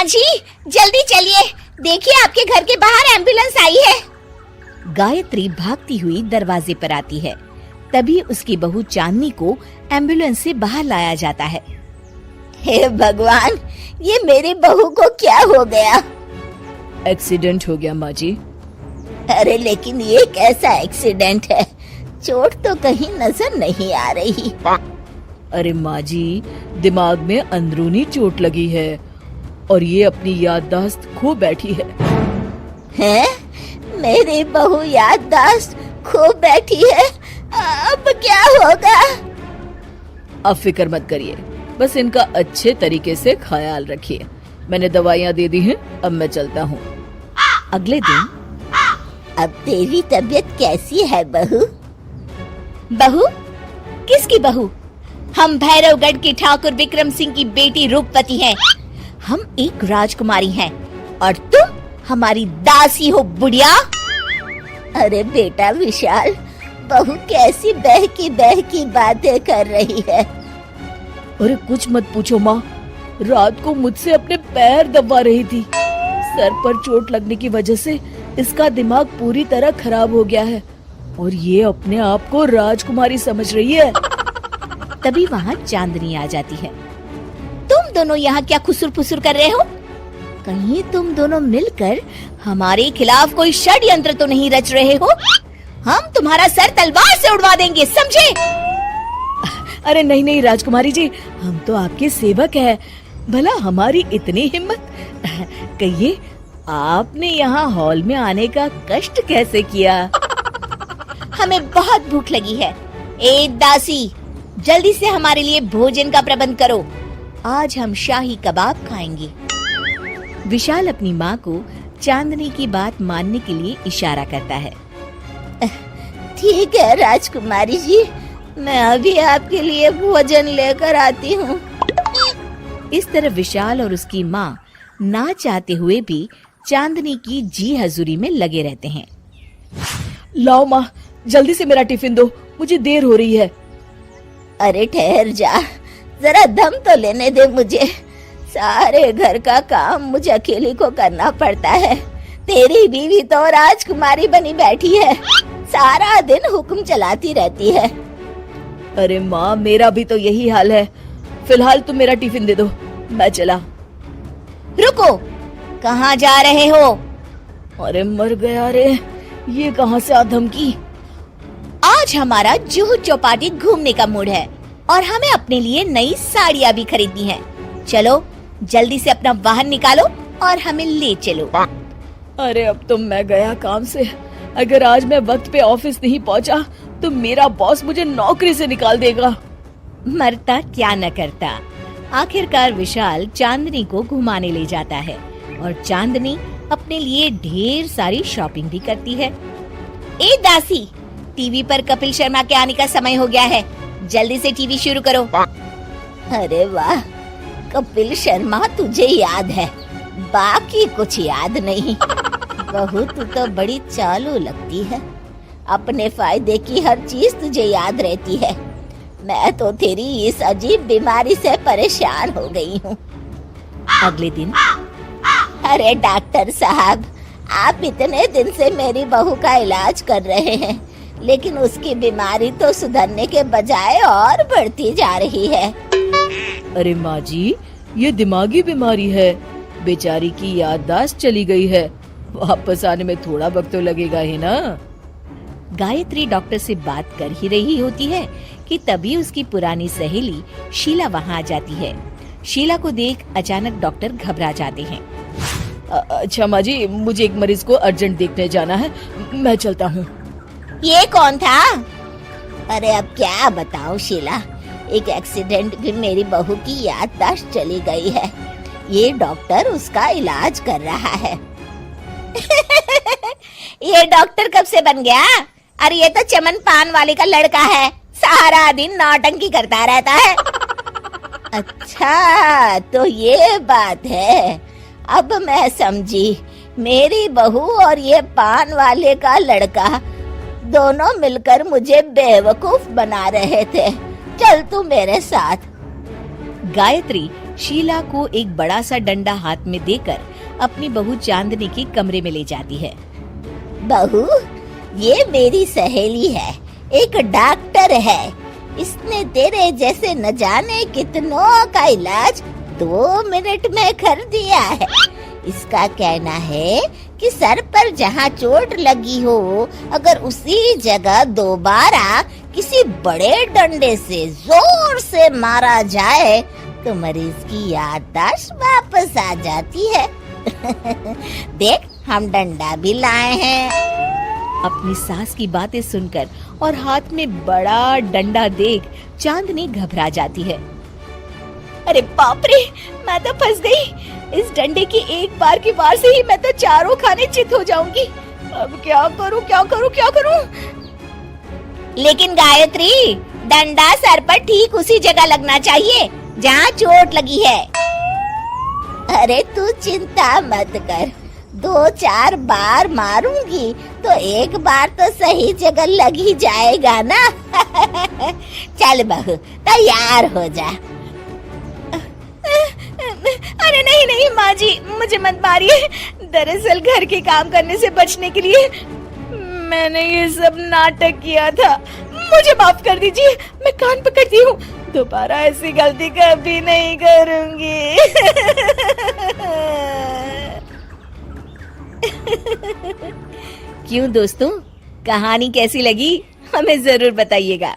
माँ जी जल्दी चलिए, देखिए आपके घर के बाहर एम्बुलेंस आई है। गायत्री भागती हुई दरवाजे पर आती है। तभी उसकी बहू चांदनी को एम्बुलेंस से बाहर लाया जाता है। हे भगवान, ये मेरी बहू को क्या हो गया? एक्सीडेंट हो गया माँ जी। अरे लेकिन ये कैसा एक्सीडेंट है? चोट तो कहीं नजर नहीं आ रही। अरे माँ जी, दिमाग में अंदरूनी चोट लगी है और ये अपनी याददाश्त खो बैठी है। हैं? मेरी बहू याददाश्त खो बैठी है, अब क्या होगा? अब फिक्र मत करिए, बस इनका अच्छे तरीके से ख्याल रखिए। मैंने दवाइयाँ दे दी हैं, अब मैं चलता हूँ। अगले दिन, अब तेरी तबीयत कैसी है बहू? बहू? किसकी बहू? हम भैरवगढ़ के ठाकुर विक्रम सिंह की बेटी रूपवती हैं। हम एक राजकुमारी हैं और तुम हमारी दासी हो बुढ़िया। अरे बेटा विशाल, बहू कैसी बहकी बातें कर रही है। अरे कुछ मत पूछो माँ, रात को मुझसे अपने पैर दबा रही थी। सर पर चोट लगने की वजह से इसका दिमाग पूरी तरह खराब हो गया है और ये अपने आप को राजकुमारी समझ रही है। तभी वहाँ चांदनी आ जाती है। तुम दोनों यहाँ क्या खुसुर फुसुर कर रहे हो? कहीं तुम दोनों मिलकर हमारे खिलाफ कोई षड्यंत्र तो नहीं रच रहे हो? हम तुम्हारा सर तलवार से उड़वा देंगे, समझे? अरे नहीं नहीं राजकुमारी जी, हम तो आपके सेवक हैं। भला हमारी इतनी हिम्मत? कहिए, आपने यहाँ हॉल में आने का कष्ट कैसे किया? हमें बहुत भूख लगी है। ए दासी, जल्दी से हमारे लिए भोजन का प्रबंध करो। आज हम शाही कबाब खाएंगे। विशाल अपनी माँ को चांदनी की बात मानने के लिए इशारा करता है। ठीक है राजकुमारी जी, मैं अभी आपके लिए भोजन लेकर आती हूँ। इस तरह विशाल और उसकी माँ ना चाहते हुए भी चांदनी की जी हजूरी में लगे रहते हैं। लाओ माँ, जल्दी से मेरा टिफिन दो, मुझे देर हो रही है। अरे ठहर जा, जरा दम तो लेने दे मुझे। सारे घर का काम मुझे अकेली को करना पड़ता है। तेरी बीवी तो राजकुमारी बनी बैठी है, सारा दिन हुक्म चलाती रहती है। अरे माँ, मेरा भी तो यही हाल है। फिलहाल तुम मेरा टिफिन दे दो, मैं चला। रुको, कहाँ जा रहे हो? अरे मर गया रे, ये कहाँ से आ धमकी? आज हमारा जुहू चौपाटी घूमने का मूड है और हमें अपने लिए नई साड़ियाँ भी खरीदनी है। चलो जल्दी से अपना वाहन निकालो और हमें ले चलो। अरे अब तो मैं गया काम से। अगर आज मैं वक्त पे ऑफिस नहीं पहुंचा तो मेरा बॉस मुझे नौकरी से निकाल देगा। मरता क्या न करता। आखिरकार विशाल चांदनी को घुमाने ले जाता है और चांदनी अपने लिए ढेर सारी शॉपिंग भी करती है। ए दासी, टीवी पर कपिल शर्मा के आने का समय हो गया है, जल्दी से टीवी शुरू करो। अरे वाह, कपिल शर्मा तुझे याद है, बाकी कुछ याद नहीं। बहू तू तो बड़ी चालू लगती है, अपने फायदे की हर चीज तुझे याद रहती है। मैं तो तेरी इस अजीब बीमारी से परेशान हो गई हूँ। अगले दिन, अरे डॉक्टर साहब, आप इतने दिन से मेरी बहू का इलाज कर रहे हैं, लेकिन उसकी बीमारी तो सुधरने के बजाय और बढ़ती जा रही है। अरे माँ जी, ये दिमागी बीमारी है। बेचारी की याददाश्त चली गई है, वापस आने में थोड़ा वक्त तो लगेगा ही ना। गायत्री डॉक्टर से बात कर ही रही होती है कि तभी उसकी पुरानी सहेली शीला वहाँ आ जाती है। शीला को देख अचानक डॉक्टर घबरा जाते हैं। अच्छा माँ जी, मुझे एक मरीज को अर्जेंट देखने जाना है, मैं चलता हूँ। ये कौन था? अरे अब क्या बताऊं शीला, एक एक्सीडेंट में मेरी बहू की याददाश्त चली गई है। ये डॉक्टर उसका इलाज कर रहा है। ये डॉक्टर कब से बन गया? अरे ये तो चमन पान वाले का लड़का है, सारा दिन नौटंकी करता रहता है। अच्छा तो ये बात है, अब मैं समझी। मेरी बहू और ये पान वाले का लड़का दोनों मिलकर मुझे बेवकूफ बना रहे थे। चल तू मेरे साथ। गायत्री शीला को एक बड़ा सा डंडा हाथ में देकर अपनी बहू चांदनी के कमरे में ले जाती है। बहू, ये मेरी सहेली है, एक डॉक्टर है। इसने तेरे जैसे न जाने कितनों का इलाज 2 मिनट में कर दिया है। इसका कहना है कि सर पर जहाँ चोट लगी हो, अगर उसी जगह दोबारा किसी बड़े डंडे से जोर से मारा जाए तो मरीज की याददाश्त वापस आ जाती है। देख, हम डंडा भी लाए हैं। अपनी सास की बातें सुनकर और हाथ में बड़ा डंडा देख चांदनी घबरा जाती है। अरे बाप रे, मैं तो फंस गई। इस डंडे की एक बार की वार से ही मैं तो चारों खाने चित हो जाऊंगी। अब क्या करूं, क्या करूं, क्या करूं? लेकिन गायत्री, डंडा सर पर ठीक उसी जगह लगना चाहिए जहाँ चोट लगी है। अरे तू चिंता मत कर, 2-4 बार मारूंगी तो एक बार तो सही जगह लग ही जाएगा ना। चल बहू, तैयार हो जा। अरे नहीं नहीं माँ जी, मुझे मत मारिए। दरअसल घर के काम करने से बचने के लिए मैंने ये सब नाटक किया था। मुझे माफ कर दीजिए, मैं कान पकड़ती हूँ। दोबारा ऐसी गलती कभी नहीं करूंगी। क्यों दोस्तों, कहानी कैसी लगी हमें जरूर बताइएगा।